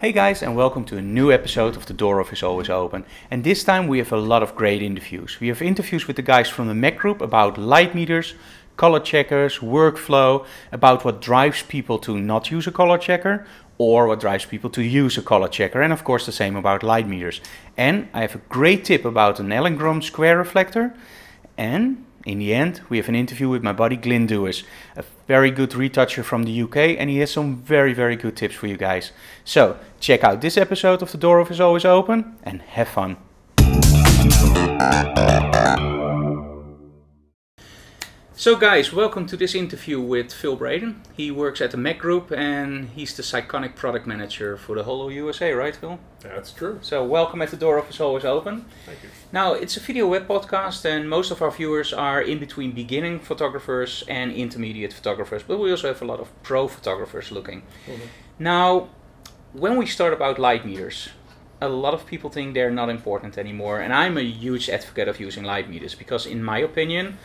Hey guys, and welcome to a new episode of The DOORhof is Always Open. And this time we have a lot of great interviews. We have interviews with the guys from the Mac group about light meters, color checkers, workflow, about what drives people to not use a color checker, or what drives people to use a color checker, and of course the same about light meters. And I have a great tip about an Elinchrom square reflector, and in the end, we have an interview with my buddy Glyn Dewis, a very good retoucher from the UK, and he has some very good tips for you guys. So, check out this episode of The DOORhof is Always Open, and have fun. So guys, welcome to this interview with Braden. He works at the Mac group, and he's the Psychonic product manager for the whole of USA, right Phil? That's true. So welcome at The DOORhof is Always Open. Thank you. Now, it's a video web podcast, and most of our viewers are in between beginning photographers and intermediate photographers, but we also have a lot of pro photographers looking. Mm-hmm. Now, when we start about light meters, a lot of people think they're not important anymore, and I'm a huge advocate of using light meters because, in my opinion,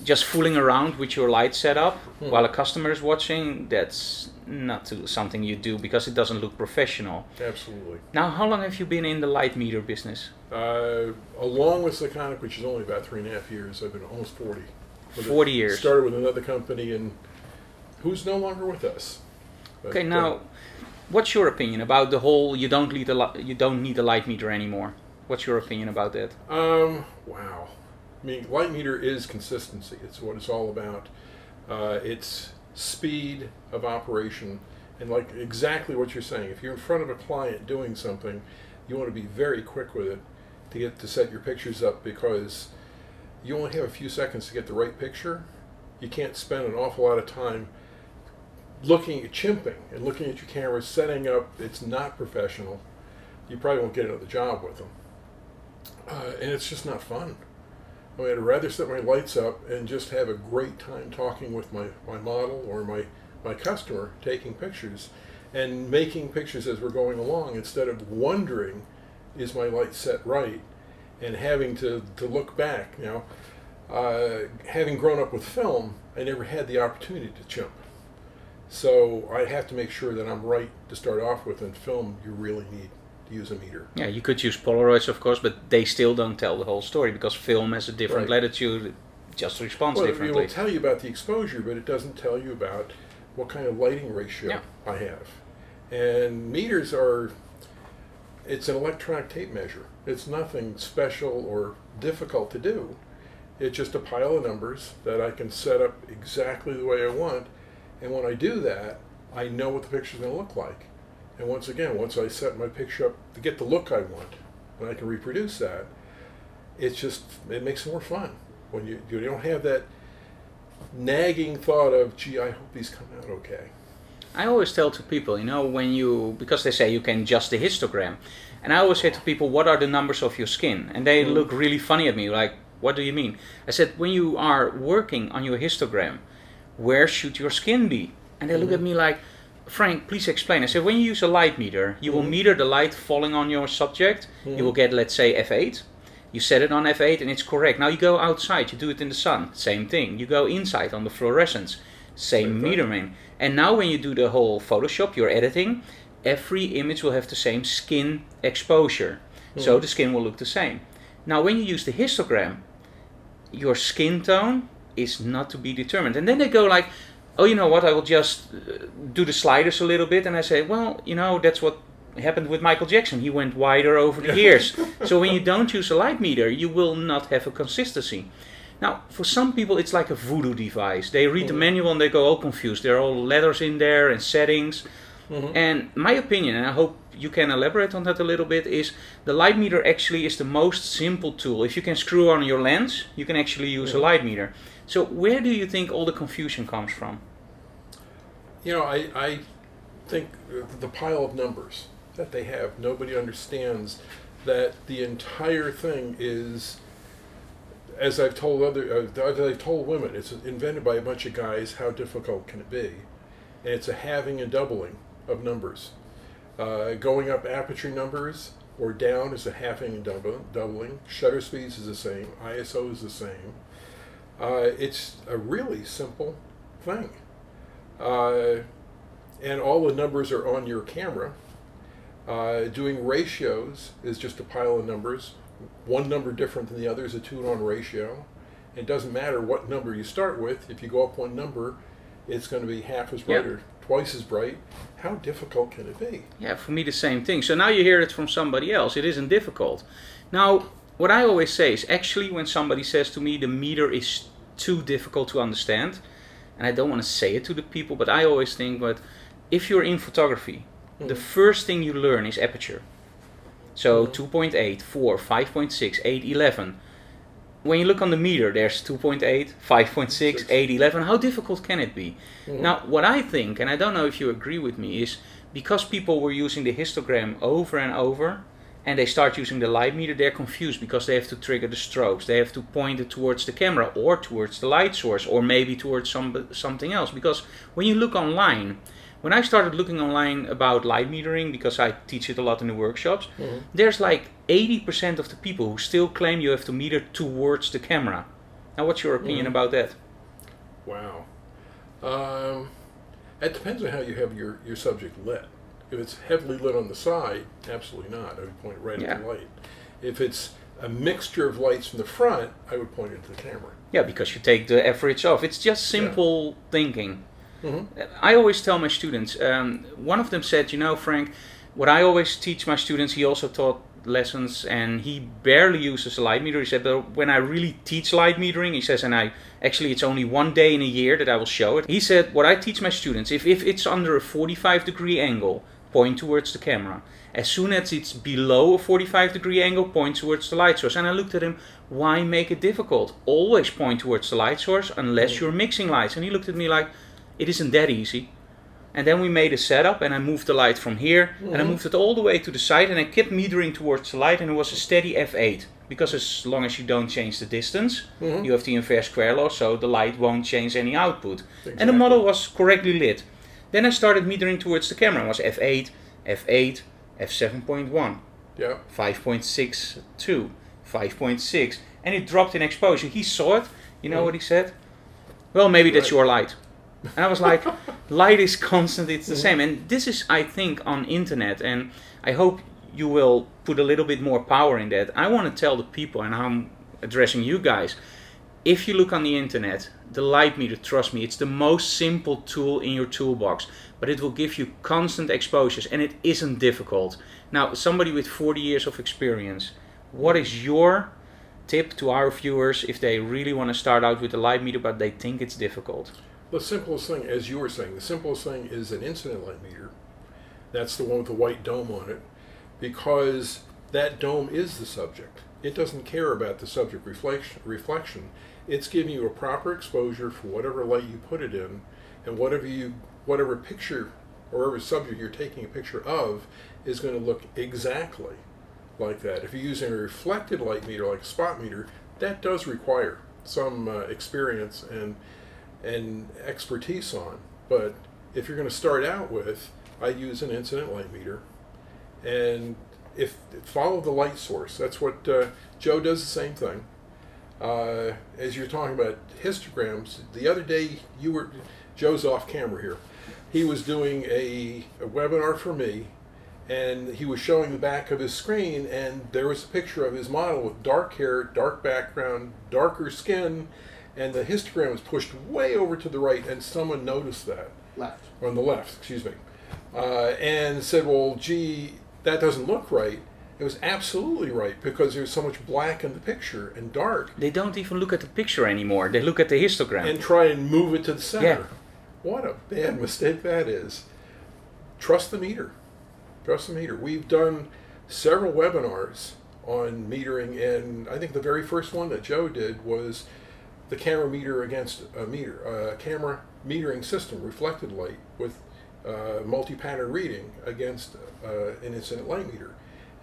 just fooling around with your light setup while a customer is watching, that's not something you do because it doesn't look professional. Absolutely. Now, how long have you been in the light meter business? Along with Psychonic, which is only about 3.5 years, I've been almost 40. 40 years. Started with another company, and who's no longer with us. But, okay, now, what's your opinion about the whole you don't need a light meter anymore? What's your opinion about that? Wow. I mean, light meter is consistency. It's what it's all about. It's speed of operation, and like exactly what you're saying. If you're in front of a client doing something, you want to be very quick with it to get to set your pictures up, because you only have a few seconds to get the right picture. You can't spend an awful lot of time looking at chimping and looking at your camera, setting up. It's not professional. You probably won't get another job with them, and it's just not fun. I mean, I'd rather set my lights up and just have a great time talking with my model or my customer, taking pictures and making pictures as we're going along, instead of wondering, is my light set right, and having to look back. Now, having grown up with film, I never had the opportunity to chimp. So I have to make sure that I'm right to start off with, and film you really need to use a meter. Yeah, you could use Polaroids, of course, but they still don't tell the whole story because film has a different latitude, it just responds differently. It will tell you about the exposure, but it doesn't tell you about what kind of lighting ratio I have. And meters it's an electronic tape measure. It's nothing special or difficult to do. It's just a pile of numbers that I can set up exactly the way I want, and when I do that, I know what the picture's going to look like. And once I set my picture up to get the look I want, and I can reproduce that, it makes it more fun. When you don't have that nagging thought of, gee, I hope these come out okay. I always tell to people, because they say you can adjust the histogram, and I always say to people, what are the numbers of your skin? And they look really funny at me, like, what do you mean? I said, when you are working on your histogram, where should your skin be? And they look at me like, Frank, please explain. I said, when you use a light meter, you will meter the light falling on your subject. You will get, let's say, f8. You set it on f8 and it's correct. Now you go outside, you do it in the sun, same thing. You go inside on the fluorescence, same metering. And now when you do the whole Photoshop, you're editing, every image will have the same skin exposure. So the skin will look the same. Now when you use the histogram, your skin tone is not to be determined. And then they go like, oh, you know what, I will just do the sliders a little bit. And I say, well, that's what happened with Michael Jackson. He went wider over the years. So when you don't use a light meter, you will not have a consistency. Now, for some people, it's like a voodoo device. They read the manual and they go all confused. There are all letters in there and settings. And my opinion, and I hope you can elaborate on that a little bit, is the light meter actually is the most simple tool. If you can screw on your lens, you can actually use a light meter. So where do you think all the confusion comes from? I think the pile of numbers that they have, nobody understands that the entire thing is, as I've told women, it's invented by a bunch of guys. How difficult can it be? And it's a halving and doubling of numbers. Going up aperture numbers or down is a halving and doubling. Shutter speeds is the same. ISO is the same. It's a really simple thing. And all the numbers are on your camera. Doing ratios is just a pile of numbers. One number different than the other is a 2-to-1 ratio. It doesn't matter what number you start with. If you go up one number, it's going to be half as bright or twice as bright. How difficult can it be? Yeah, for me the same thing. So now you hear it from somebody else. It isn't difficult. Now, what I always say is actually when somebody says to me the meter is too difficult to understand, and I don't want to say it to the people, but I always think that if you're in photography, the first thing you learn is aperture. So 2.8, 4, 5.6, 8, 11. When you look on the meter, there's 2.8, 5.6, 8, 11. How difficult can it be? Now, what I think, and I don't know if you agree with me, is because people were using the histogram over and over, and they start using the light meter, they're confused because they have to trigger the strokes. They have to point it towards the camera or towards the light source or maybe towards something else. Because when you look online, when I started looking online about light metering, because I teach it a lot in the workshops, there's like 80% of the people who still claim you have to meter towards the camera. Now, what's your opinion about that? Wow. It depends on how you have your subject lit. If it's heavily lit on the side, absolutely not. I would point it right at the light. If it's a mixture of lights from the front, I would point it to the camera. Yeah, because you take the average off. It's just simple thinking. I always tell my students, one of them said, you know, Frank, what I always teach my students, he also taught lessons and he barely uses a light meter. He said, but when I really teach light metering, he says, and actually it's only one day in a year that I will show it. He said, what I teach my students, if it's under a 45-degree angle, point towards the camera. As soon as it's below a 45-degree angle, point towards the light source. And I looked at him, why make it difficult? Always point towards the light source unless you're mixing lights. And he looked at me like, it isn't that easy. And then we made a setup and I moved the light from here and I moved it all the way to the side and I kept metering towards the light and it was a steady f8. Because as long as you don't change the distance, you have the inverse square law, so the light won't change any output. Exactly. And the model was correctly lit. Then I started metering towards the camera. It was f8, f8, f7.1, 5.62, 5.6, and it dropped in exposure. He saw it. You know what he said? Well, maybe that's your light. And I was like, light is constant, it's the same. And this is, I think, on internet, and I hope you will put a little bit more power in that. I want to tell the people, and I'm addressing you guys, if you look on the internet, the light meter, trust me, it's the most simple tool in your toolbox, but it will give you constant exposures, and it isn't difficult. Now, somebody with 40 years of experience, what is your tip to our viewers if they really want to start out with the light meter, but they think it's difficult? The simplest thing, as you were saying, the simplest thing is an incident light meter. That's the one with the white dome on it, because that dome is the subject. It doesn't care about the subject reflection. It's giving you a proper exposure for whatever light you put it in, and whatever picture or whatever subject you're taking a picture of is going to look exactly like that. If you're using a reflected light meter like a spot meter, that does require some experience and expertise on. But if you're going to start out with, I use an incident light meter, and follow the light source. That's what Joe does, the same thing. As you're talking about histograms, the other day Joe's off camera here. He was doing a webinar for me, and he was showing the back of his screen, and there was a picture of his model with dark hair, dark background, darker skin, and the histogram was pushed way over to the right, and someone noticed that. Left. On the left, excuse me. And said, well, gee, that doesn't look right. It was absolutely right, because there's so much black in the picture and dark. They don't even look at the picture anymore. They look at the histogram. And try and move it to the center. What a bad mistake that is. Trust the meter. Trust the meter. We've done several webinars on metering, and I think the very first one that Joe did was the camera meter against a meter, camera metering system, reflected light with multi-pattern reading against an incident light meter.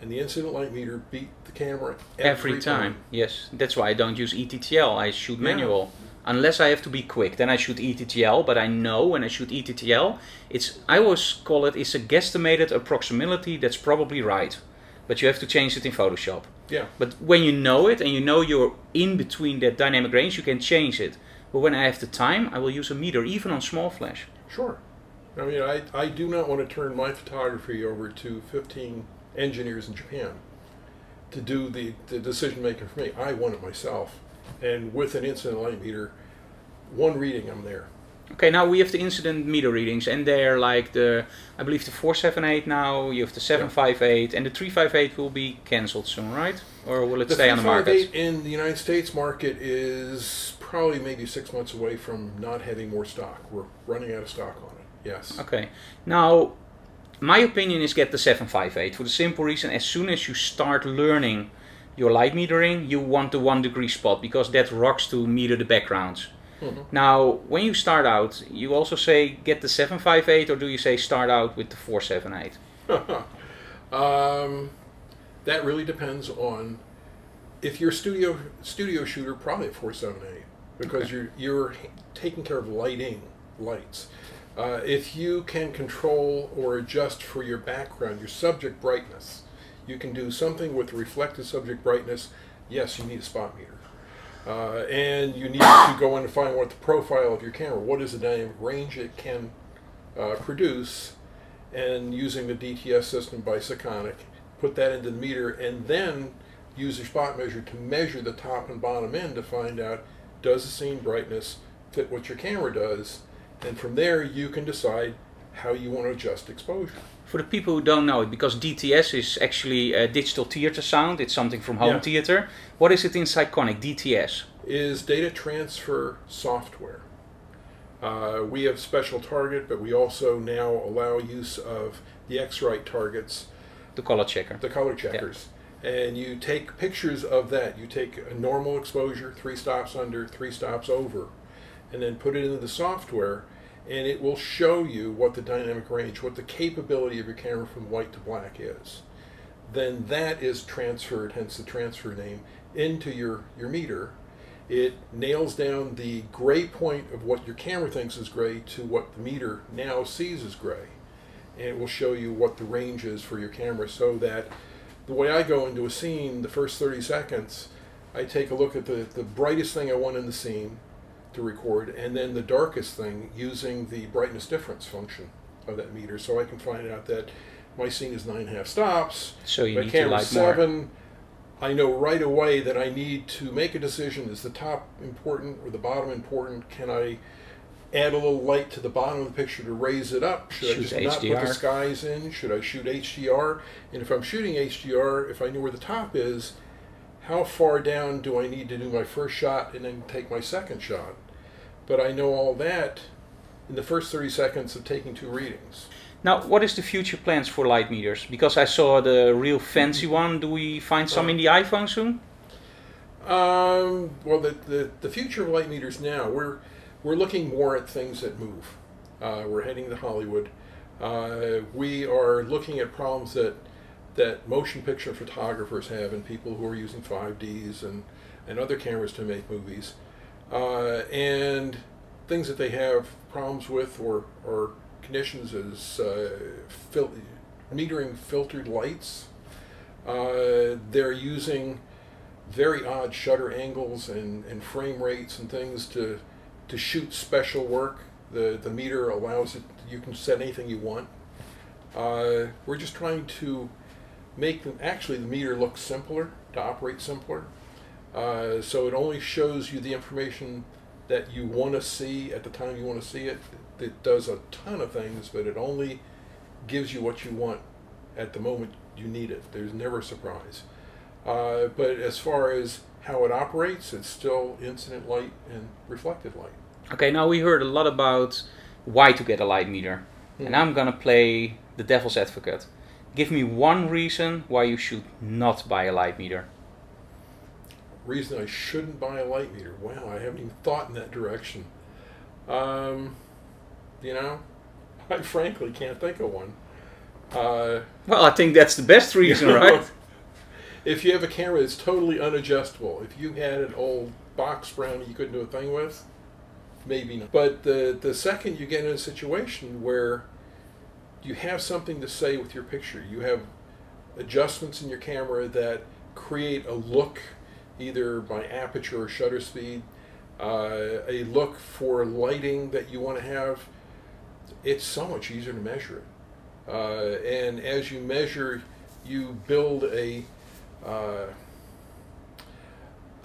And the incident light meter beat the camera every time. Yes, that's why I don't use ETTL. I shoot manual. Unless I have to be quick, then I shoot ETTL. But I know when I shoot ETTL, I always call it's a guesstimated approximately that's probably right. But you have to change it in Photoshop. Yeah. But when you know it and you know you're in between that dynamic range, you can change it. But when I have the time, I will use a meter, even on small flash. Sure. I mean, I do not want to turn my photography over to 15 engineers in Japan to do the decision making for me. I want it myself. And with an incident light meter, one reading, I'm there. Okay, now we have the incident meter readings, and they're like the, I believe the 478 now, you have the 758, and the 358 will be cancelled soon, right? Or will it stay on the market? The 358 in the United States market is probably maybe 6 months away from not having more stock. We're running out of stock on it, yes. Okay, now my opinion is get the 758 for the simple reason, as soon as you start learning your light metering, you want the 1 degree spot, because that rocks to meter the backgrounds. Mm-hmm. Now, when you start out, you also say get the 758, or do you say start out with the 478? That really depends on, if you're a studio shooter, probably at 478, because okay, you're taking care of lights. If you can control or adjust for your background, your subject brightness, you can do something with reflected subject brightness, yes, you need a spot meter. And you need to go in and find what the profile of your camera, what is the dynamic range it can produce, and using the DTS system by Sekonic, put that into the meter, and then use your spot measure to measure the top and bottom end to find out, does the scene brightness fit what your camera does, and from there you can decide how you want to adjust exposure. For the people who don't know it, because DTS is actually a digital theater sound, it's something from home theater. What is it in Sekonic, DTS? Is data transfer software. We have special target, but we also now allow use of the x-rite targets. The color checker. The color checkers. Yeah. And you take pictures of that. You take a normal exposure, 3 stops under, 3 stops over, and then put it into the software, and it will show you what the dynamic range, what the capability of your camera from white to black is. Then that is transferred, hence the transfer name, into your meter. It nails down the gray point of what your camera thinks is gray to what the meter now sees as gray. And it will show you what the range is for your camera, so that the way I go into a scene, the first 30 seconds, I take a look at the brightest thing I want in the scene to record, and then the darkest thing using the brightness difference function of that meter, so I can find out that my scene is 9.5 stops, so you my need to light 7. More. I know right away that I need to make a decision. Is the top important or the bottom important? Can I add a little light to the bottom of the picture to raise it up? Should I just not put the skies in? Should I shoot HDR? And if I'm shooting HDR, if I know where the top is, how far down do I need to do my first shot and then take my second shot? But I know all that in the first 30 seconds of taking 2 readings. Now, what is the future plans for light meters? Because I saw the real fancy one. Do we find some in the iPhone soon? Well, the future of light meters now, we're looking more at things that move. We're heading to Hollywood. We are looking at problems that motion picture photographers have, and people who are using 5Ds and other cameras to make movies. And things that they have problems with or conditions is metering filtered lights. They're using very odd shutter angles and frame rates and things to shoot special work. The meter allows it, you can set anything you want. We're just trying to make the meter look simpler, to operate simpler. So it only shows you the information that you want to see at the time you want to see it. It does a ton of things, but it only gives you what you want at the moment you need it. There's never a surprise. But as far as how it operates, it's still incident light and reflected light. Okay, now we heard a lot about why to get a light meter. And I'm going to play the devil's advocate. Give me one reason why you should not buy a light meter. Reason I shouldn't buy a light meter? Wow, I haven't even thought in that direction. You know, I frankly can't think of one. Well, I think that's the best reason, right? If you have a camera that's totally unadjustable, if you had an old box brownie you couldn't do a thing with, maybe not. But the second you get in a situation where you have something to say with your picture, you have adjustments in your camera that create a look, either by aperture or shutter speed, a look for lighting that you want to have. it's so much easier to measure it. And as you measure, you build a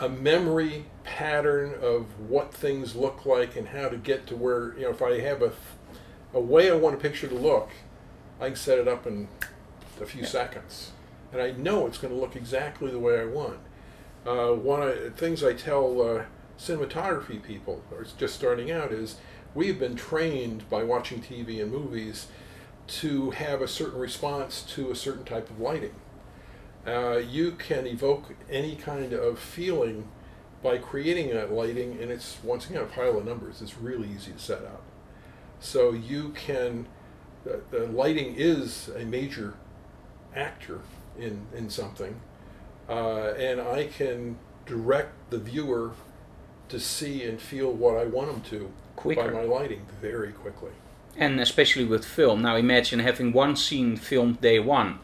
memory pattern of what things look like and how to get to where, you know, if I have a way I want a picture to look, I can set it up in a few seconds. And I know it's going to look exactly the way I want. One of the things I tell cinematography people who are just starting out is we've been trained by watching TV and movies to have a certain response to a certain type of lighting. You can evoke any kind of feeling by creating that lighting, and it's, once again, a pile of numbers. It's really easy to set up. So you can, the lighting is a major actor in something, and I can direct the viewer to see and feel what I want them to quicker by my lighting very quickly. And especially with film. Now imagine having one scene filmed day 1,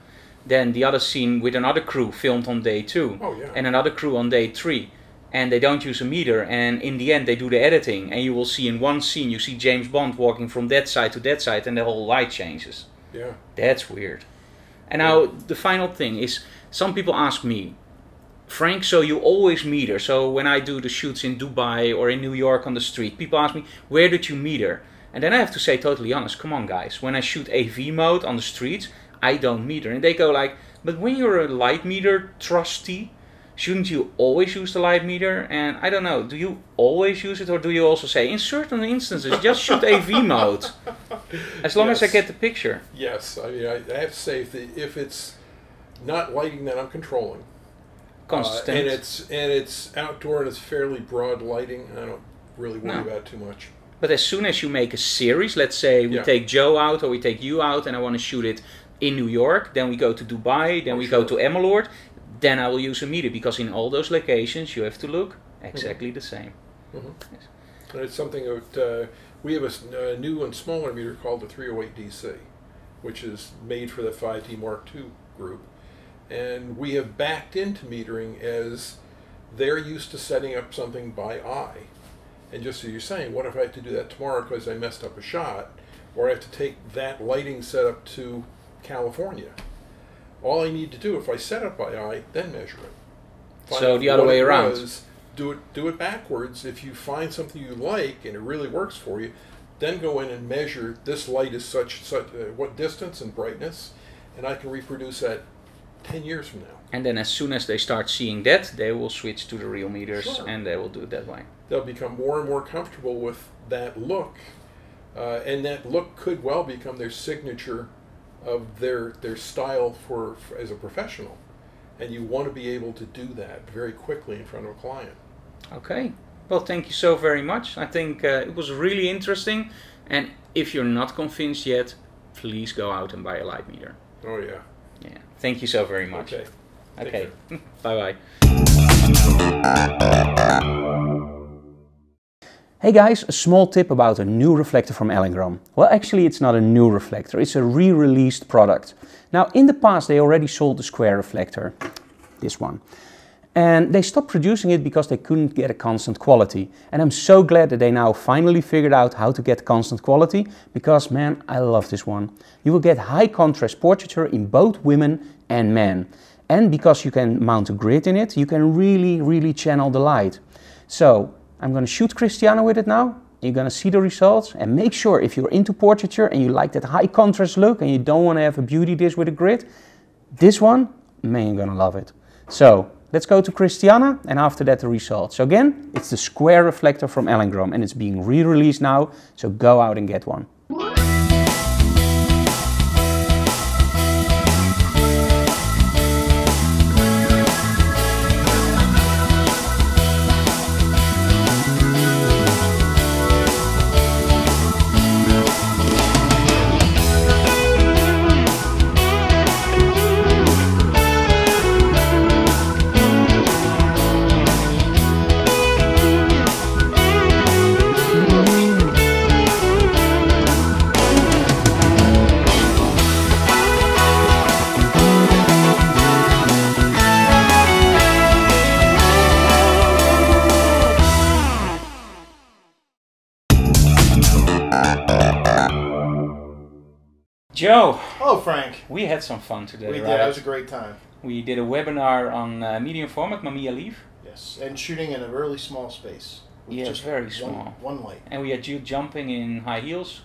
then the other scene with another crew filmed on day 2, and another crew on day 3. And they don't use a meter, and in the end they do the editing, and you will see in one scene, you see James Bond walking from that side to that side, and the whole light changes. Yeah. That's weird. And now the final thing is, some people ask me, Frank, so you always meter? So when I do the shoots in Dubai or in New York on the street, people ask me, where did you meter? And then I have to say totally honest, come on guys, when I shoot AV mode on the streets, I don't meter. And they go like, but when you're a light meter trustee, shouldn't you always use the light meter? And I don't know, do you always use it, or do you also say, in certain instances, just shoot AV mode, as long as I get the picture? Yes, I mean, I have to say, if it's not lighting that I'm controlling, constant, and it's outdoor and it's fairly broad lighting, I don't really worry about it too much. But as soon as you make a series, let's say we take Joe out or we take you out, and I want to shoot it in New York, then we go to Dubai, then we go to Emmeloord, then I will use a meter, because in all those locations you have to look exactly the same. Yes. And it's something that we have a new and smaller meter called the 308 DC, which is made for the 5D Mark II group. And we have backed into metering as they're used to setting up something by eye. And just as you're saying, what if I have to do that tomorrow because I messed up a shot, or I have to take that lighting setup to California? All I need to do, if I set up by eye, then measure it. So the other way around. Do it backwards. If you find something you like and it really works for you, then go in and measure this light is such what distance and brightness, and I can reproduce that 10 years from now. And then as soon as they start seeing that, they will switch to the real meters, and they will do it that way. They'll become more and more comfortable with that look, and that look could well become their signature of their style for as a professional. And you want to be able to do that very quickly in front of a client. Okay. Well, thank you so very much. I think it was really interesting. And if you're not convinced yet, please go out and buy a light meter. Oh, yeah. Yeah. Thank you so very much. Okay. Okay. Bye-bye. Hey guys, a small tip about a new reflector from Elinchrom. Well, actually it's not a new reflector, it's a re-released product. Now, in the past they already sold the square reflector, this one. And they stopped producing it because they couldn't get a constant quality. And I'm so glad that they now finally figured out how to get constant quality, because man, I love this one. You will get high contrast portraiture in both women and men. And because you can mount a grid in it, you can really channel the light. So, I'm going to shoot Christiana with it now. You're going to see the results, and make sure if you're into portraiture and you like that high contrast look and you don't want to have a beauty dish with a grid, this one, man, you're going to love it. So let's go to Christiana, and after that the results. So again, it's the square reflector from Elinchrom, and it's being re-released now, so go out and get one. Joe, Oh, Frank. we had some fun today, We right? did. That was a great time. We did a webinar on medium format, Mamiya Leaf. Yes, and shooting in a really small space. With Yeah, just very small. One light. And we had you jumping in high heels.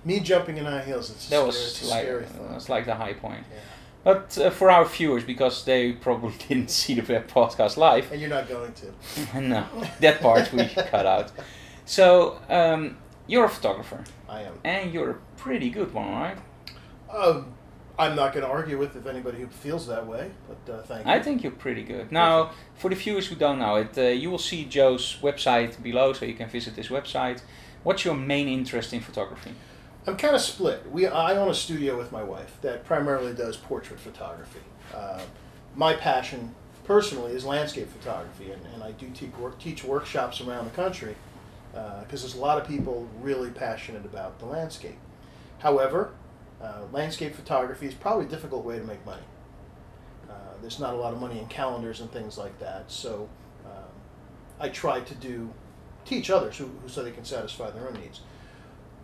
Me jumping in high heels. It's That a was scary like thought. that's like the high point. Yeah. But for our viewers, because they probably didn't see the web podcast live, And you're not going to. no, that part we cut out. So you're a photographer, I am. and you're a pretty good one, right? I'm not going to argue with if anybody who feels that way, but thank you. I think you're pretty good. Now, for the viewers who don't know it, you will see Joe's website below, so you can visit his website. What's your main interest in photography? I'm kind of split. I own a studio with my wife that primarily does portrait photography. My passion, personally, is landscape photography, and I do teach workshops around the country because there's a lot of people really passionate about the landscape. However, landscape photography is probably a difficult way to make money. There's not a lot of money in calendars and things like that, so I try to teach others who so they can satisfy their own needs.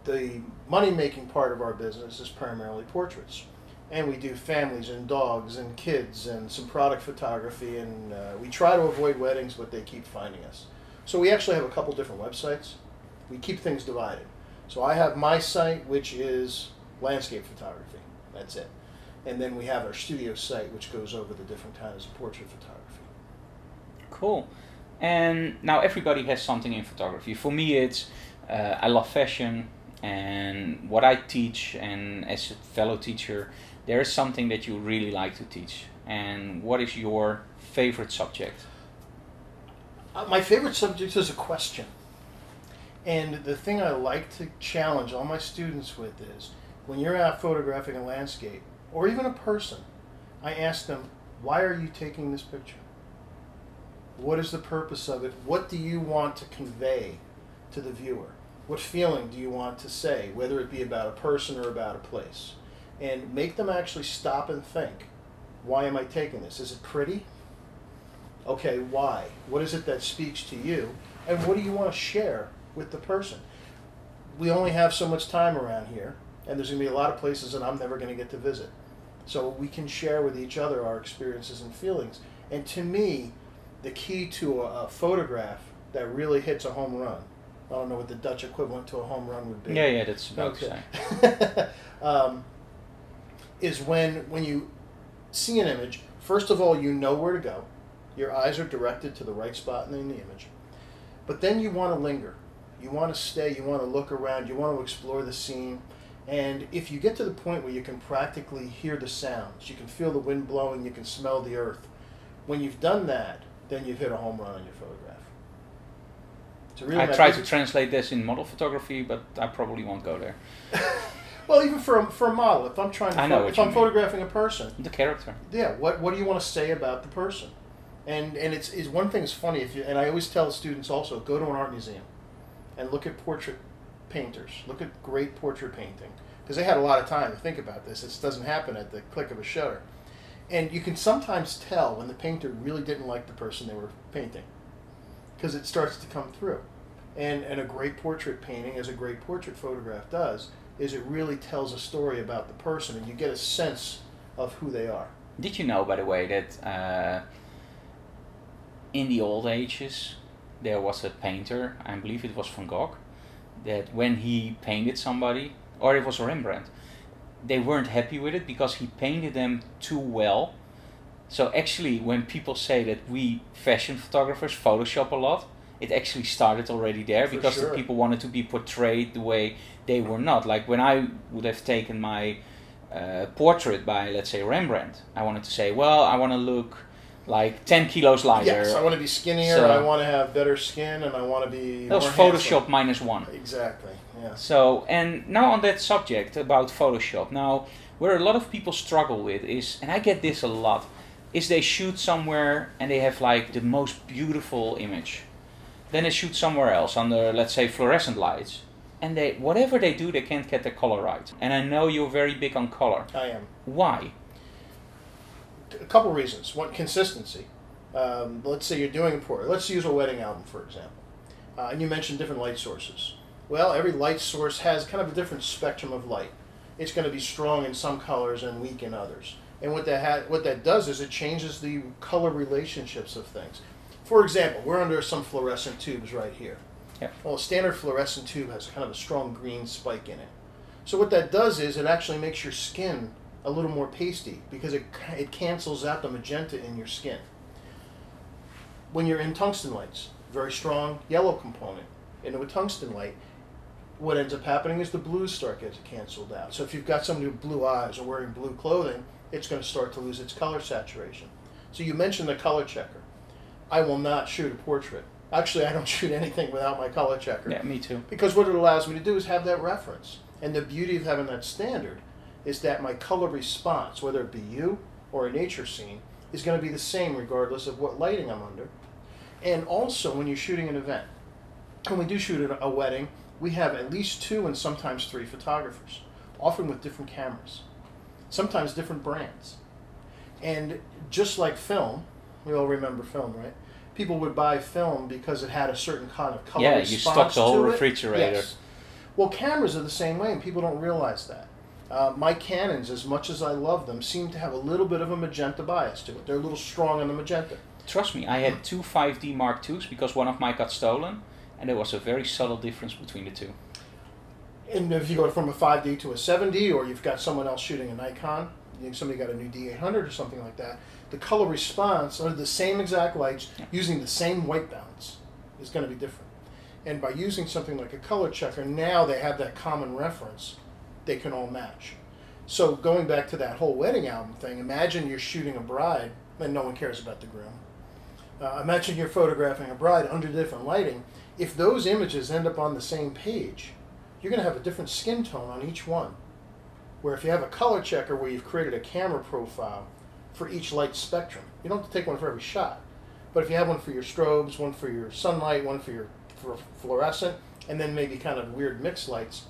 The money-making part of our business is primarily portraits, and we do families and dogs and kids and some product photography, and we try to avoid weddings, but they keep finding us. So we actually have a couple different websites. We keep things divided. So I have my site, which is landscape photography. That's it. And then we have our studio site, which goes over the different kinds of portrait photography. Cool. And now everybody has something in photography. For me, it's I love fashion, and what I teach, and as a fellow teacher, there is something that you really like to teach. And what is your favorite subject? My favorite subject is a question. And the thing I like to challenge all my students with is, when you're out photographing a landscape, or even a person, I ask them, why are you taking this picture? What is the purpose of it? What do you want to convey to the viewer? What feeling do you want to say, whether it be about a person or about a place? And make them actually stop and think, why am I taking this? Is it pretty? Okay, why? What is it that speaks to you? And what do you want to share with the person? We only have so much time around here, and there's going to be a lot of places that I'm never going to get to visit. So we can share with each other our experiences and feelings. And to me, the key to a photograph that really hits a home run, I don't know what the Dutch equivalent to a home run would be. Yeah, that's about Okay. the same. Is when you see an image, first of all, you know where to go. Your eyes are directed to the right spot in the image. But then you want to linger. You want to stay, you want to look around, you want to explore the scene. And if you get to the point where you can practically hear the sounds, you can feel the wind blowing, you can smell the earth, when you've done that, then you've hit a home run on your photograph. It's a really I try to translate this in model photography, but I probably won't go there. Well, even for a model, if I'm trying to, if I'm photographing a person, The character. yeah, what do you want to say about the person? And it's one thing is funny, and I always tell students also, go to an art museum and look at portrait painters, look at great portrait painting, because they had a lot of time to think about this. This doesn't happen at the click of a shutter. And you can sometimes tell when the painter really didn't like the person they were painting, because it starts to come through. And a great portrait painting, as a great portrait photograph does, is it really tells a story about the person, and you get a sense of who they are. Did you know, by the way, that in the old ages there was a painter, I believe it was Van Gogh, that when he painted somebody, or it was Rembrandt, they weren't happy with it because he painted them too well. So actually, when people say that we fashion photographers Photoshop a lot, it actually started already there, because the people wanted to be portrayed the way they were not. Like when I would have taken my portrait by, let's say, Rembrandt, I wanted to say, well, I want to look like 10 kilos lighter. Yes, I want to be skinnier, So- I want to have better skin, and I want to be That was more Photoshop handsome. -1. Exactly, yeah. So, and now on that subject about Photoshop, now where a lot of people struggle with is, and I get this a lot, is they shoot somewhere and they have like the most beautiful image. Then they shoot somewhere else under, let's say, fluorescent lights. And they, whatever they do, they can't get the color right. And I know you're very big on color. I am. Why? A couple reasons. One, consistency. Let's say you're doing a portrait. Let's use a wedding album, for example. And you mentioned different light sources. Well, every light source has kind of a different spectrum of light. it's going to be strong in some colors and weak in others. And what that does is it changes the color relationships of things. For example, we're under some fluorescent tubes right here. Yeah. Well, a standard fluorescent tube has kind of a strong green spike in it. So what that does is it actually makes your skin a little more pasty because it cancels out the magenta in your skin. When you're in tungsten lights, very strong yellow component into a tungsten light, what ends up happening is the blues start getting canceled out. So if you've got somebody with blue eyes or wearing blue clothing, it's going to start to lose its color saturation. So you mentioned the color checker. I will not shoot a portrait. Actually, I don't shoot anything without my color checker. Yeah, me too. Because what it allows me to do is have that reference. And the beauty of having that standard is that my color response, whether it be you or a nature scene, is going to be the same regardless of what lighting I'm under. And also when you're shooting an event, when we do shoot a wedding, we have at least 2 and sometimes 3 photographers, often with different cameras, sometimes different brands. And just like film, we all remember film, right? People would buy film because it had a certain kind of color response to it. Yeah, you stock the whole refrigerator. Yes. Well, cameras are the same way, and people don't realize that. My Canons, as much as I love them, seem to have a little bit of a magenta bias to it. They're a little strong on the magenta. Trust me, I had 2 5D Mark IIs because one of mine got stolen, and there was a very subtle difference between the two. And if you go from a 5D to a 7D, or you've got someone else shooting a Nikon, somebody got a new D800 or something like that, the color response are the same exact lights using the same white balance is going to be different. And by using something like a color checker, now they have that common reference. They can all match. So going back to that whole wedding album thing, imagine you're shooting a bride and no one cares about the groom. Imagine you're photographing a bride under different lighting. If those images end up on the same page, you're going to have a different skin tone on each one. Where if you have a color checker where you've created a camera profile for each light spectrum, you don't have to take one for every shot. But if you have one for your strobes, one for your sunlight, one for your fluorescent, and then maybe kind of weird mixed lights,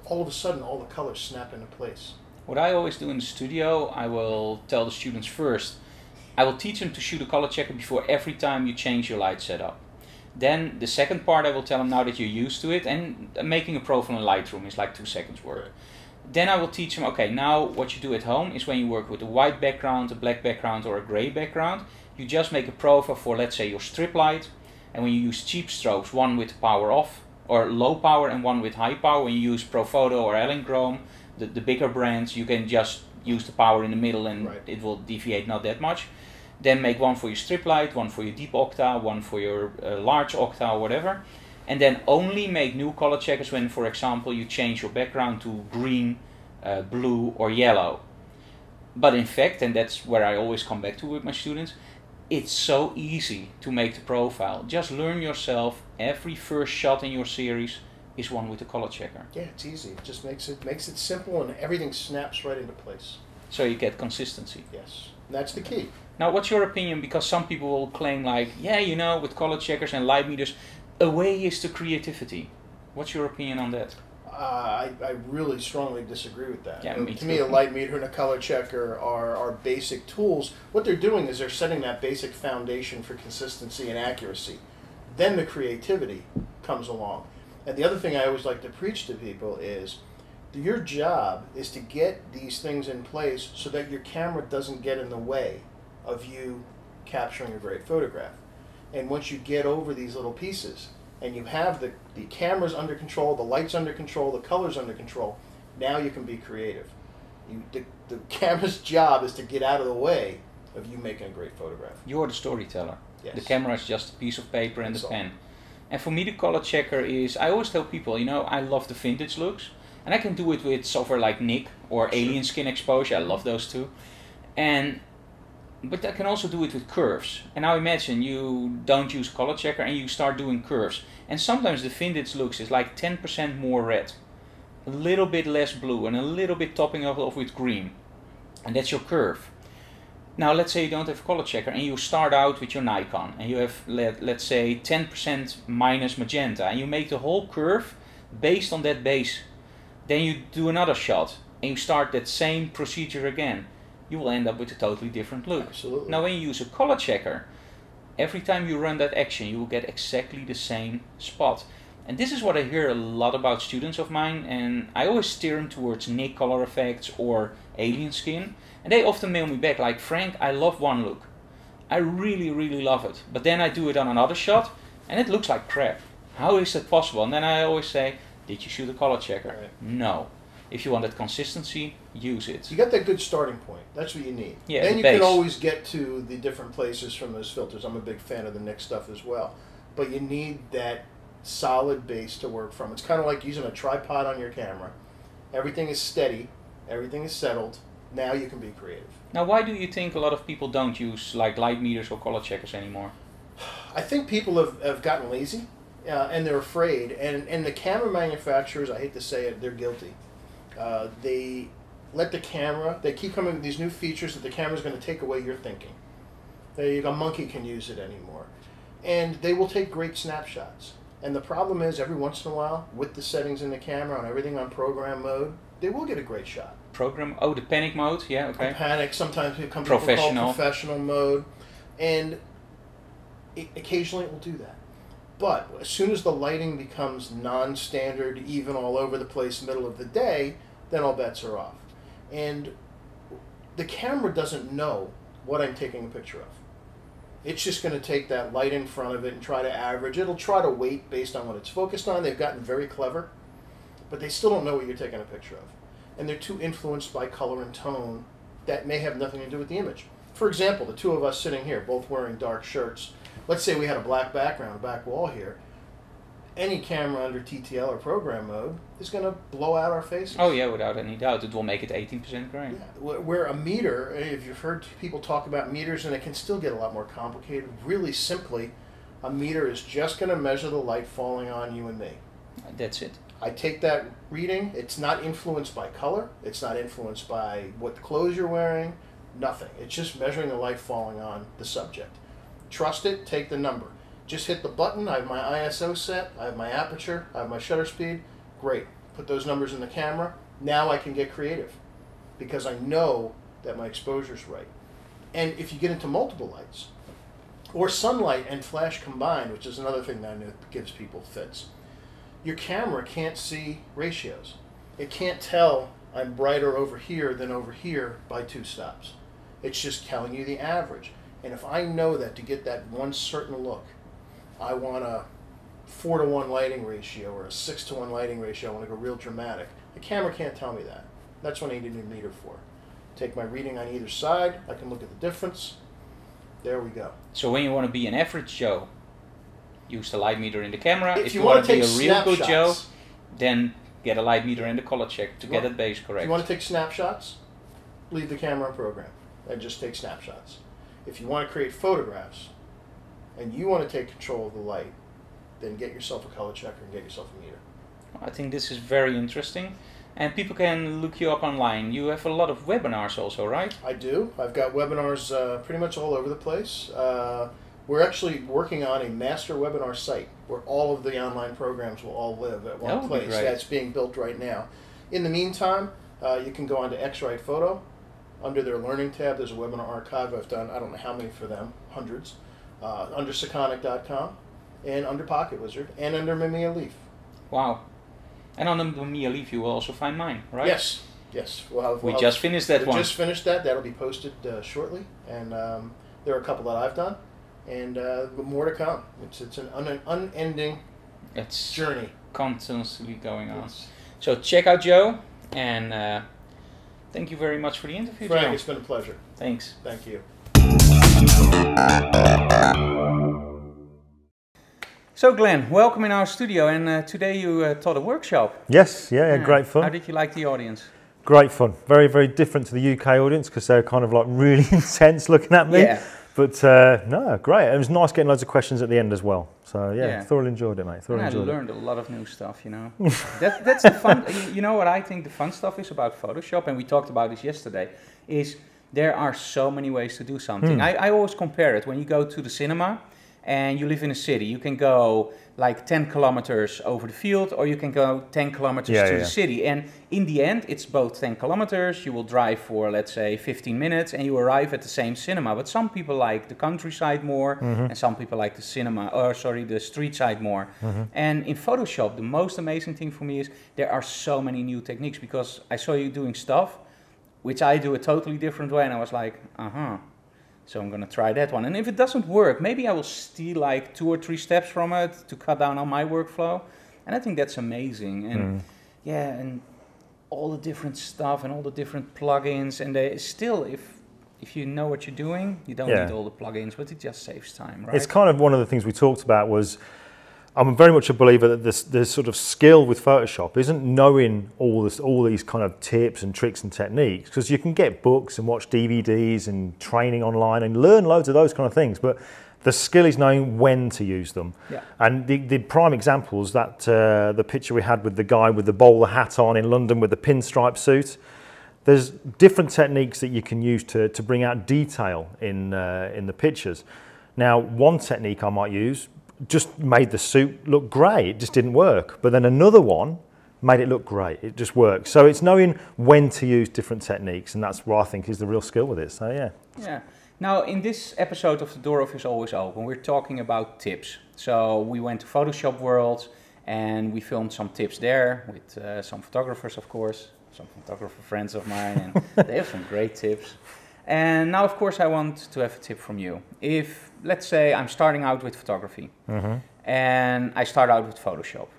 all of a sudden all the colors snap into place. What I always do in the studio, I will tell the students first, I will teach them to shoot a color checker before every time you change your light setup. Then the second part I will tell them now that you're used to it, and making a profile in Lightroom is like 2 seconds work. Right. Then I will teach them, okay, now what you do at home is when you work with a white background, a black background or a gray background, you just make a profile for, let's say, your strip light, and when you use cheap strobes, one with power off or low power and one with high power, when you use Profoto or Elinchrom, the bigger brands, you can just use the power in the middle and it will deviate not that much. Then make one for your strip light, one for your deep octa, one for your large octa or whatever. And then only make new color checkers when, for example, you change your background to green, blue or yellow. But in fact, and that's where I always come back to with my students, it's so easy to make the profile. Just learn yourself, every first shot in your series is one with a color checker. Yeah, it's easy. It just makes it simple and everything snaps right into place. So you get consistency. Yes, and that's the key. Now, what's your opinion? Because some people will claim like, yeah, you know, with color checkers and light meters, away is the creativity. What's your opinion on that? I really strongly disagree with that. Yeah, to me, a light meter and a color checker are basic tools. What they're doing is they're setting that basic foundation for consistency and accuracy. Then the creativity comes along. And the other thing I always like to preach to people is your job is to get these things in place so that your camera doesn't get in the way of you capturing a great photograph. And once you get over these little pieces, and you have the cameras under control, the lights under control, the colors under control, now you can be creative. The camera's job is to get out of the way of you making a great photograph. You're the storyteller. Yes. The camera is just a piece of paper and That's a all. pen. And for me, the color checker is, I always tell people, you know, I love the vintage looks. And I can do it with software like Nik or Alien Skin Exposure. I love those too. But I can also do it with curves. And now imagine you don't use color checker and you start doing curves. And sometimes the vintage looks is like 10% more red, a little bit less blue, and a little bit topping it off with green. And that's your curve. Now let's say you don't have color checker and you start out with your Nikon and you have, let's say, 10% minus magenta, and you make the whole curve based on that base. Then you do another shot and you start that same procedure again. You will end up with a totally different look. Absolutely. Now when you use a color checker, every time you run that action you will get exactly the same spot. And this is what I hear a lot about students of mine, and I always steer them towards Nik color effects or alien skin. And they often mail me back like, Frank, I love one look. I really, really love it. But then I do it on another shot, and it looks like crap. How is that possible? And then I always say, did you shoot a color checker? Right. No. If you want that consistency, use it. You got that good starting point. That's what you need. Yeah, then the you base. can always get to the different places from those filters. I'm a big fan of the Nik stuff as well. But you need that solid base to work from. It's kind of like using a tripod on your camera. Everything is steady. Everything is settled. Now you can be creative. Now, why do you think a lot of people don't use like light meters or color checkers anymore? I think people have gotten lazy and they're afraid. And the camera manufacturers, I hate to say it, they're guilty. They let the camera, they keep coming with these new features that the camera's going to take away your thinking. A monkey can use it anymore. And they will take great snapshots. And the problem is, every once in a while, with the settings in the camera and everything on program mode, they will get a great shot. Program, oh, the panic mode, yeah, okay. Panic, sometimes it comes Professional. called professional mode. And occasionally it will do that. But as soon as the lighting becomes non-standard, even all over the place, middle of the day, then all bets are off. And the camera doesn't know what I'm taking a picture of. It's just going to take that light in front of it and try to average. It'll try to weight based on what it's focused on. They've gotten very clever, but they still don't know what you're taking a picture of. And they're too influenced by color and tone that may have nothing to do with the image. For example, the two of us sitting here, both wearing dark shirts. Let's say we had a black background, back wall here. Any camera under TTL or program mode is going to blow out our faces. Oh yeah, without any doubt. It will make it 18% gray. Yeah. Where a meter, if you've heard people talk about meters, and it can still get a lot more complicated, really simply, a meter is just going to measure the light falling on you and me. That's it. I take that reading. It's not influenced by color. It's not influenced by what clothes you're wearing. Nothing. It's just measuring the light falling on the subject. Trust it. Take the number. Just hit the button. I have my ISO set. I have my aperture. I have my shutter speed. Great. Put those numbers in the camera. Now I can get creative because I know that my exposure's right. And if you get into multiple lights, or sunlight and flash combined, which is another thing that I know gives people fits, your camera can't see ratios. It can't tell I'm brighter over here than over here by 2 stops. It's just telling you the average. And if I know that to get that one certain look, I want a 4-to-1 lighting ratio or a 6-to-1 lighting ratio, I want to go real dramatic. The camera can't tell me that. That's what I need a new meter for. Take my reading on either side, I can look at the difference. There we go. So when you want to be an average Joe, use the light meter in the camera. If you want to be take a real good Joe, snapshots, then get a light meter in the color check to get that base correct. if you want to take snapshots, leave the camera in program and just take snapshots. If you want to create photographs and you want to take control of the light, then get yourself a color checker and get yourself a meter. I think this is very interesting. And people can look you up online. You have a lot of webinars also, right? I do. I've got webinars pretty much all over the place. We're actually working on a master webinar site where all of the online programs will all live at one place. That's being built right now. In the meantime, you can go on to x-rite photo. Under their learning tab, there's a webinar archive. I've done, I don't know how many for them, hundreds. Under Sakonic.com, and under Pocket Wizard, and under Mamiya Leaf. Wow. And on the Mamiya Leaf you will also find mine, right? Yes, yes. We just finished that one. We just finished that. That'll be posted shortly. And there are a couple that I've done, and more to come. It's an unending journey. Constantly going on. Yes. So check out Joe, and thank you very much for the interview, Frank, Joe. it's been a pleasure. Thanks. Thank you. So Glyn, welcome in our studio, and today you taught a workshop. Yes, yeah, great fun. How did you like the audience? Great fun. Very, very different to the UK audience because they're kind of like really intense looking at me. Yeah. But no, great. It was nice getting loads of questions at the end as well. So yeah. Thoroughly enjoyed it, mate. I learned a lot of new stuff, you know. That's the fun. You know what I think the fun stuff is about Photoshop, and we talked about this yesterday, is there are so many ways to do something. I always compare it when you go to the cinema and you live in a city, you can go like 10 kilometers over the field, or you can go 10 kilometers to the city. And in the end, it's both 10 kilometers. You will drive for, let's say, 15 minutes, and you arrive at the same cinema. But some people like the countryside more, and some people like the street side more. And in Photoshop, the most amazing thing for me is there are so many new techniques, because I saw you doing stuff which I do a totally different way, and I was like, so I'm gonna try that one. And if it doesn't work, maybe I will steal like 2 or 3 steps from it to cut down on my workflow. And I think that's amazing. And and all the different stuff and all the different plugins, and they still, if you know what you're doing, you don't need all the plugins, but it just saves time, right? It's kind of one of the things we talked about was, I'm very much a believer that this sort of skill with Photoshop isn't knowing all these kind of tips and tricks and techniques, because you can get books and watch DVDs and training online and learn loads of those kind of things, but the skill is knowing when to use them. Yeah. And the prime examples, that the picture we had with the guy with the bowler hat on in London with the pinstripe suit, there's different techniques that you can use to bring out detail in the pictures. Now, one technique I might use just made the suit look grey, it just didn't work. But then another one made it look great, it just works. So it's knowing when to use different techniques, and that's what I think is the real skill with it, so yeah. Yeah. Now, in this episode of the DOORhof is Always Open, we're talking about tips. So we went to Photoshop World, and we filmed some tips there with some photographers, of course, some photographer friends of mine, and they have some great tips. And now, of course, I want to have a tip from you. If, let's say, I'm starting out with photography, and I start out with Photoshop,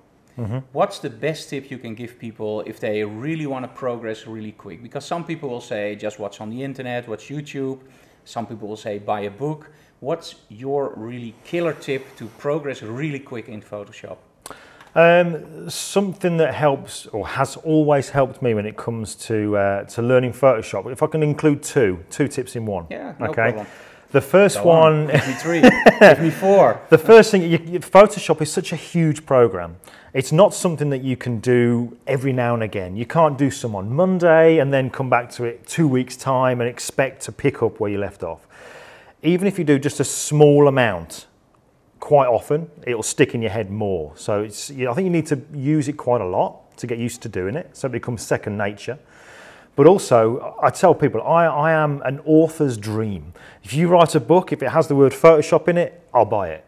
what's the best tip you can give people if they really want to progress really quick? Because some people will say, just watch on the internet, watch YouTube. Some people will say, buy a book. What's your really killer tip to progress really quick in Photoshop? Something that helps, or has always helped me when it comes to learning Photoshop. If I can include two tips in one. Yeah, no problem. The first one. Give me 3. Give me 4. The first thing, Photoshop is such a huge program. It's not something that you can do every now and again. You can't do some on Monday and then come back to it 2 weeks' time and expect to pick up where you left off. Even if you do just a small amount, quite often it'll stick in your head more. So I think you need to use it quite a lot to get used to doing it, so it becomes second nature. But also, I tell people, I am an author's dream. If you write a book, if it has the word Photoshop in it, I'll buy it.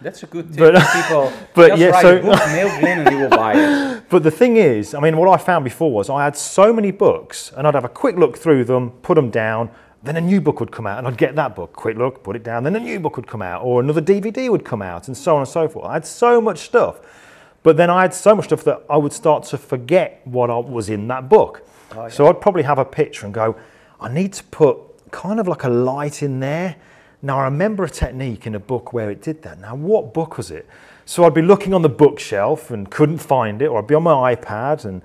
That's a good tip for people. Write a book, mail Glyn, and he will buy it. But the thing is, I mean, what I found before was I had so many books, and I'd have a quick look through them, put them down, then a new book would come out, and I'd get that book, quick look, put it down, then a new book would come out, or another DVD would come out, and so on and so forth. I had so much stuff. But then I had so much stuff that I would start to forget what was in that book. Oh, yeah. So I'd probably have a picture and go, I need to put kind of like a light in there. Now I remember a technique in a book where it did that. Now what book was it? So I'd be looking on the bookshelf and couldn't find it, or I'd be on my iPad and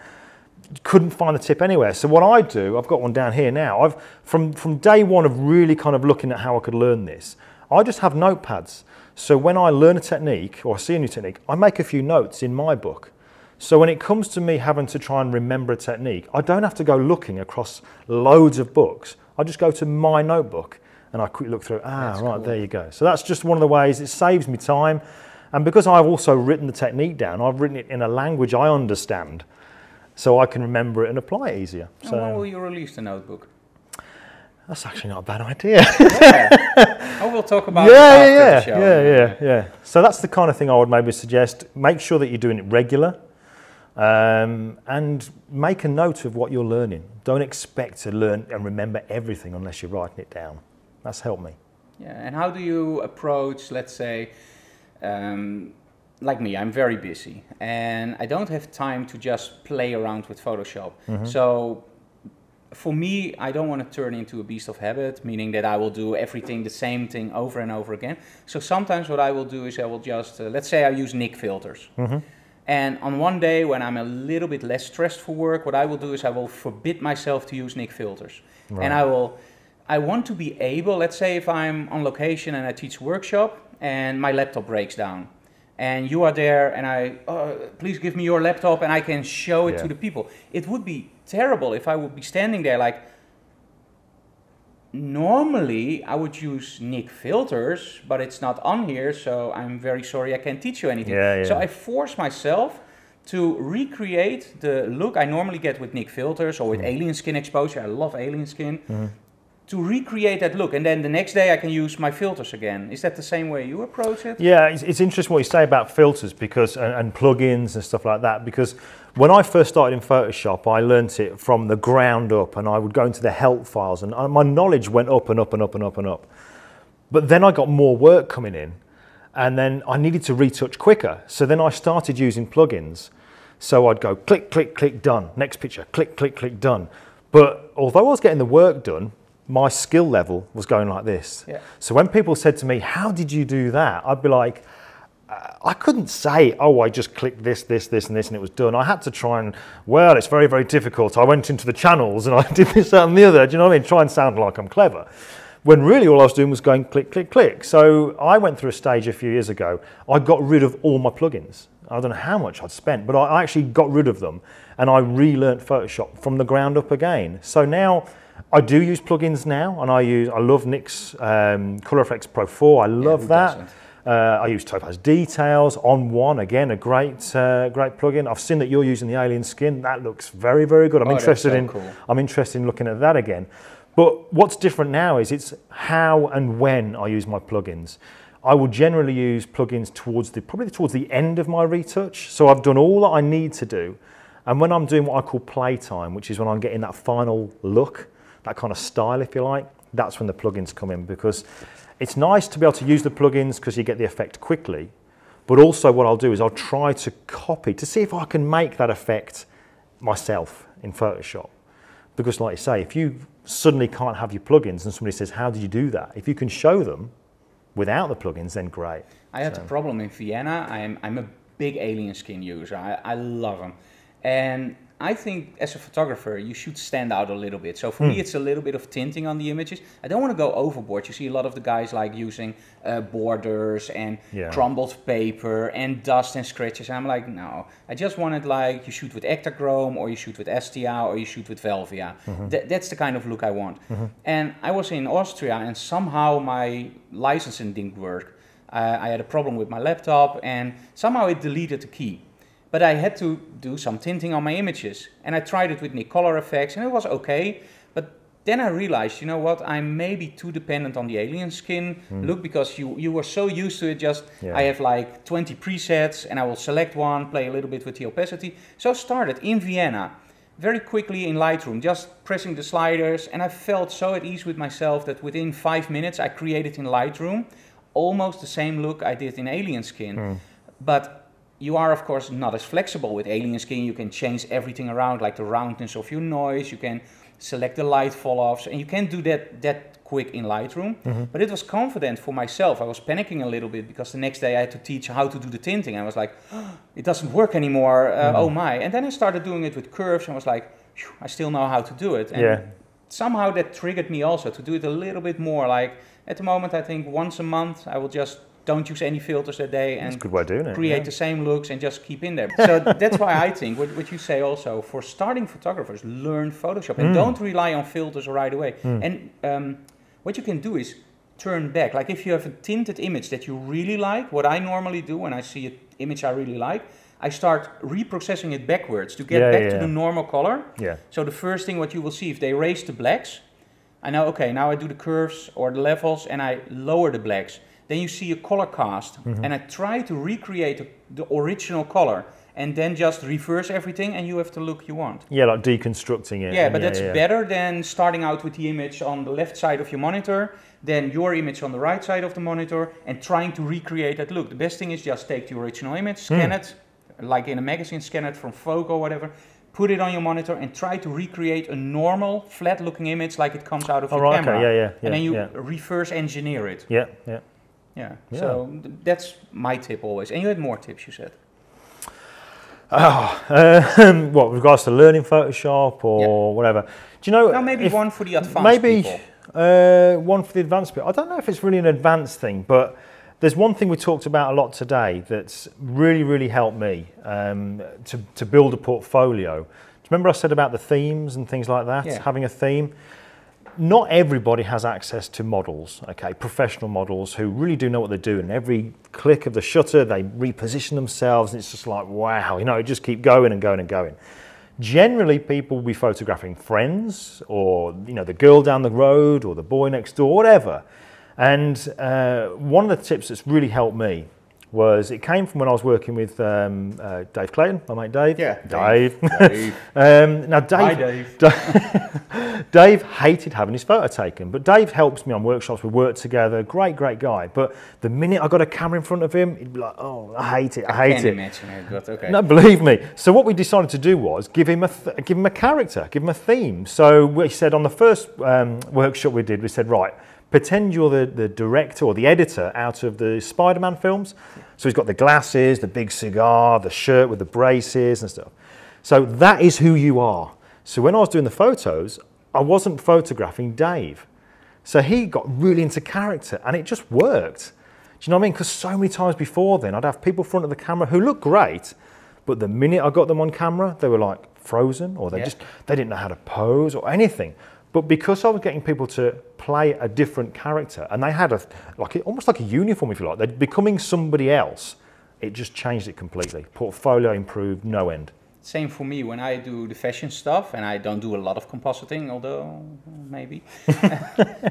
couldn't find the tip anywhere. So what I do, I've got one down here now. From day one of really kind of looking at how I could learn this, I just have notepads. So when I learn a technique or see a new technique, I make a few notes in my book. So when it comes to me having to try and remember a technique, I don't have to go looking across loads of books. I just go to my notebook and I quickly look through, right, cool. There you go. So that's just one of the ways it saves me time. And because I've also written the technique down, I've written it in a language I understand, so I can remember it and apply it easier. And so when will you release the notebook? That's actually not a bad idea. Yeah. Oh, we'll talk about it after the show. Yeah. So that's the kind of thing I would maybe suggest. Make sure that you're doing it regular. And make a note of what you're learning. Don't expect to learn and remember everything unless you're writing it down. That's helped me. Yeah, and how do you approach, let's say, like me, I'm very busy and I don't have time to just play around with Photoshop. So for me, I don't want to turn into a beast of habit, meaning that I will do everything, the same thing over and over again. So sometimes what I will do is I will just, let's say I use Nik filters. And on one day when I'm a little bit less stressed for work, what I will do is I will forbid myself to use Nik filters. Right. And I want to be able, let's say if I'm on location and I teach a workshop and my laptop breaks down and you are there and please give me your laptop and I can show it to the people. It would be terrible if I would be standing there like, normally I would use Nik filters, but it's not on here, so I'm very sorry I can't teach you anything. So I force myself to recreate the look I normally get with Nik filters or with alien skin exposure. I love alien skin. To recreate that look, and then the next day I can use my filters again. Is that the same way you approach it? Yeah, it's interesting what you say about filters because and plugins and stuff like that, because when I first started in Photoshop, I learnt it from the ground up, and I would go into the help files, and my knowledge went up and up and up and up and up. But then I got more work coming in, and then I needed to retouch quicker. So then I started using plugins. So I'd go click, click, click, done. Next picture, click, click, click, done. But although I was getting the work done, my skill level was going like this. So when people said to me, how did you do that? I'd be like, I couldn't say, oh, I just clicked this, this, this, and this, and it was done. I had to try and, well, it's very, very difficult. I went into the channels and I did this, that, and the other. Do you know what I mean? Try and sound like I'm clever. When really all I was doing was going click, click, click. So I went through a stage a few years ago. I got rid of all my plugins. I don't know how much I'd spent, but I actually got rid of them, and I relearned Photoshop from the ground up again. So now I do use plugins now, and I love Nik's Color Effects Pro 4. I love that. I use Topaz Details on one, again a great plugin. I've seen that you're using the alien skin. That looks very, very good. I'm interested in looking at that again. But what's different now is it's how and when I use my plugins. I will generally use plugins probably towards the end of my retouch. So I've done all that I need to do, and when I'm doing what I call playtime, which is when I'm getting that final look, that kind of style, if you like, that's when the plugins come in, because it's nice to be able to use the plugins because you get the effect quickly. But also what I'll do is I'll try to copy to see if I can make that effect myself in Photoshop. Because like you say, if you suddenly can't have your plugins and somebody says, how did you do that? If you can show them without the plugins, then great. I had a problem in Vienna. I'm a big alien skin user. I love them. And I think as a photographer, you should stand out a little bit. So for me, it's a little bit of tinting on the images. I don't want to go overboard. You see a lot of the guys like using borders and crumbled paper and dust and scratches. I'm like, no, I just want it like you shoot with Elinchrom, or you shoot with Estia, or you shoot with Velvia. That's the kind of look I want. And I was in Austria, and somehow my licensing didn't work. I had a problem with my laptop, and somehow it deleted the key. But I had to do some tinting on my images. And I tried it with Nik Color Effects, and it was okay. But then I realized, you know what, I'm maybe too dependent on the alien skin look, because you were so used to it. Just I have like 20 presets, and I will select one, play a little bit with the opacity. So I started in Vienna, very quickly in Lightroom, just pressing the sliders. And I felt so at ease with myself that within 5 minutes I created in Lightroom almost the same look I did in alien skin. But you are, of course, not as flexible with alien skin. You can change everything around, like the roundness of your noise. You can select the light fall-offs, and you can't do that quick in Lightroom. But it was confident for myself. I was panicking a little bit because the next day I had to teach how to do the tinting. I was like, oh, it doesn't work anymore. Oh my! And then I started doing it with curves, and I was like, I still know how to do it. And somehow that triggered me also to do it a little bit more. Like at the moment, I think once a month I will just don't use any filters that day and good way of doing it, create the same looks and just keep in there. So that's why I think what you say also, for starting photographers, learn Photoshop and don't rely on filters right away. And what you can do is turn back. Like if you have a tinted image that you really like, what I normally do when I see an image I really like, I start reprocessing it backwards to get back to the normal color. So the first thing what you will see, if they erase the blacks, I know, okay, now I do the curves or the levels and I lower the blacks. Then you see a color cast, and I try to recreate the original color, and then just reverse everything, and you have the look you want. Yeah, like deconstructing it. Yeah, but that's better than starting out with the image on the left side of your monitor, then your image on the right side of the monitor, and trying to recreate that look. The best thing is just take the original image, scan it, like in a magazine, scan it from Vogue or whatever, put it on your monitor, and try to recreate a normal, flat-looking image like it comes out of your camera. And then you reverse engineer it. Yeah, so that's my tip always. And you had more tips, you said. What, with regards to learning Photoshop or whatever? Do you know? No, maybe one for the advanced people. One for the advanced people. I don't know if it's really an advanced thing, but there's one thing we talked about a lot today that's really, really helped me to build a portfolio. Do you remember I said about the themes and things like that? Having a theme. not everybody has access to models, okay, professional models who really do know what they're doing. Every click of the shutter, they reposition themselves, and it's just like, wow, you know, just keep going and going and going. Generally, people will be photographing friends, or, you know, the girl down the road, or the boy next door, whatever. And one of the tips that's really helped me was, it came from when I was working with Dave Clayton, my mate Dave. Yeah, Dave. Now Dave, Hi, Dave. Dave hated having his photo taken, but Dave helps me on workshops. We work together. Great guy. But the minute I got a camera in front of him, he'd be like, "Oh, I hate it. I hate it." Imagine it, but okay. No, believe me. So what we decided to do was give him a character, give him a theme. So we said on the first workshop we did, we said, right, pretend you're the director or the editor out of the Spider-Man films. So he's got the glasses, the big cigar, the shirt with the braces and stuff. So that is who you are. So when I was doing the photos, I wasn't photographing Dave. So he got really into character, and it just worked. Do you know what I mean? Because so many times before then, I'd have people in front of the camera who looked great, but the minute I got them on camera, they were like frozen, or they didn't know how to pose or anything. But because I was getting people to play a different character, and they had almost like a uniform, if you like, they're becoming somebody else, it just changed it completely. Portfolio improved, no end. Same for me when I do the fashion stuff, and I don't do a lot of compositing, although maybe.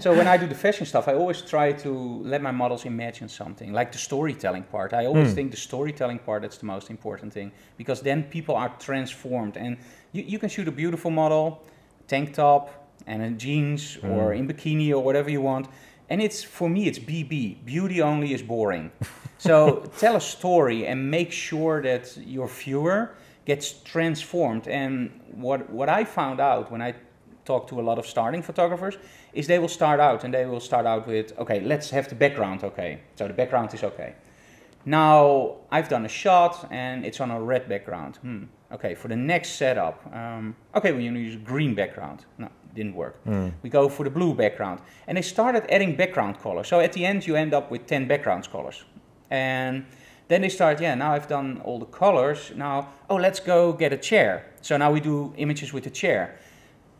So when I do the fashion stuff, I always try to let my models imagine something, like the storytelling part. I always think the storytelling part, that's the most important thing, because then people are transformed. And you can shoot a beautiful model, tank top, and in jeans or in bikini or whatever you want. And it's, for me, it's BB. Beauty only is boring. So tell a story and make sure that your viewer gets transformed. And what I found out when I talk to a lot of starting photographers is they will start out with, okay, let's have the background okay. So the background is okay. Now I've done a shot and it's on a red background. Okay, for the next setup, okay, we're going to use a green background. No, didn't work. We go for the blue background. And they started adding background colors. So at the end you end up with 10 background colors. And then they start, now I've done all the colors. Now, oh, let's go get a chair. So now we do images with the chair.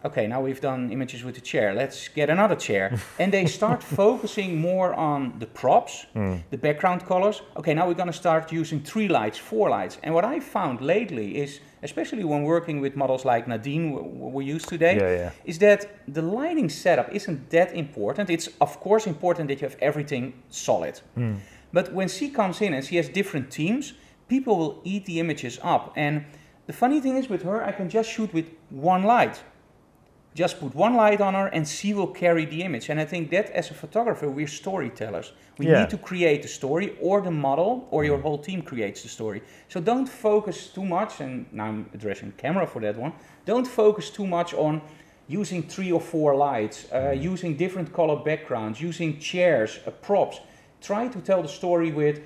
Okay, now we've done images with the chair. Let's get another chair. And they start focusing more on the props, the background colors. Okay, now we're going to start using 3 lights, 4 lights. And what I found lately is, especially when working with models like Nadine, we use today, is that the lighting setup isn't that important. It's, of course, important that you have everything solid. But when she comes in and she has different teams, people will eat the images up. And the funny thing is, with her, I can just shoot with 1 light. Just put 1 light on her and she will carry the image. And I think that as a photographer, we're storytellers. We need to create the story, or the model or your whole team creates the story. So don't focus too much, and now I'm addressing camera for that one, don't focus too much on using 3 or 4 lights, using different color backgrounds, using chairs, props. Try to tell the story with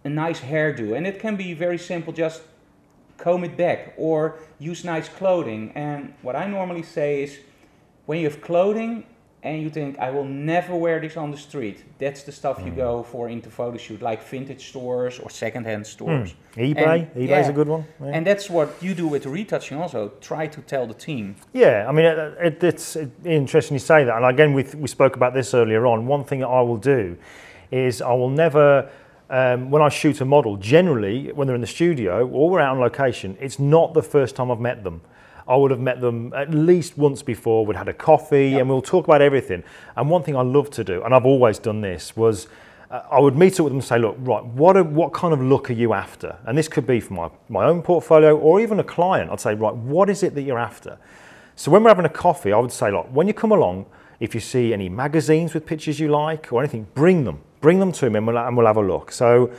a nice hairdo. And it can be very simple, just comb it back or use nice clothing. And what I normally say is, when you have clothing and you think, I will never wear this on the street, that's the stuff you go for into photo shoot, like vintage stores or secondhand stores. eBay's a good one. Yeah. And that's what you do with the retouching also, try to tell the team. Yeah, I mean, it's interesting you say that. And again, we spoke about this earlier on. One thing that I will do is I will never, when I shoot a model, generally, when they're in the studio or we're out on location, it's not the first time I've met them. I would have met them at least once before. We'd had a coffee and we'll talk about everything. And one thing I love to do, and I've always done this, was I would meet up with them and say, look, right, what kind of look are you after? And this could be for my own portfolio or even a client. I'd say, right, what is it that you're after? So when we're having a coffee, I would say, look, when you come along, if you see any magazines with pictures you like or anything, bring them to me and we'll have a look. So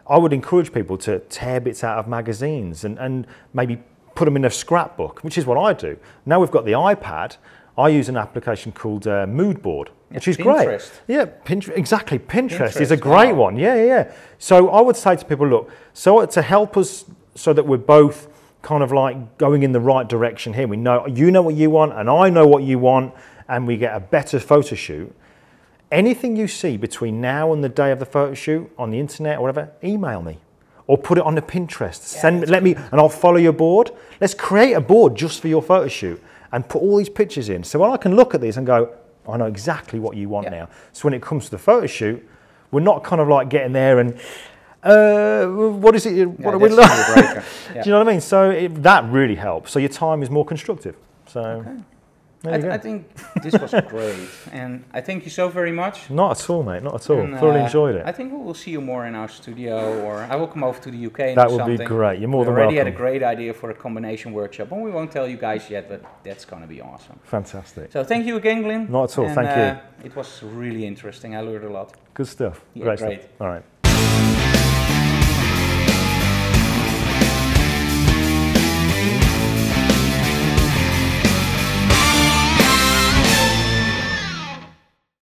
I would encourage people to tear bits out of magazines and maybe put them in a scrapbook, which is what I do. Now we've got the iPad, I use an application called Mood Board, which is Pinterest. Great. Yeah, exactly. Pinterest is a great one. Yeah. So I would say to people, look, so to help us so that we're both kind of like going in the right direction here, we know, you know what you want and I know what you want, and we get a better photo shoot. Anything you see between now and the day of the photo shoot on the internet or whatever, email me. Or put it on the Pinterest. And I'll follow your board. Let's create a board just for your photo shoot and put all these pictures in. So I can look at these and go, I know exactly what you want Yeah. now. So when it comes to the photo shoot, we're not kind of like getting there and what is it? What are we that's a deal breaker. Yeah. Do you know what I mean? So that really helps. So your time is more constructive. So Okay. there you go. I think this was great, and I thank you so very much. Not at all, mate. Not at all. And, Thoroughly enjoyed it. I think we will see you more in our studio, or I will come over to the UK and That do would something. be great. You're more We than already welcome. had a great idea for a combination workshop, and we won't tell you guys yet, but that's going to be awesome. Fantastic. So thank you again, Glyn. Not at all. And, Thank you. It was really interesting. I learned a lot. Good stuff. Yeah, Great great. stuff. All right.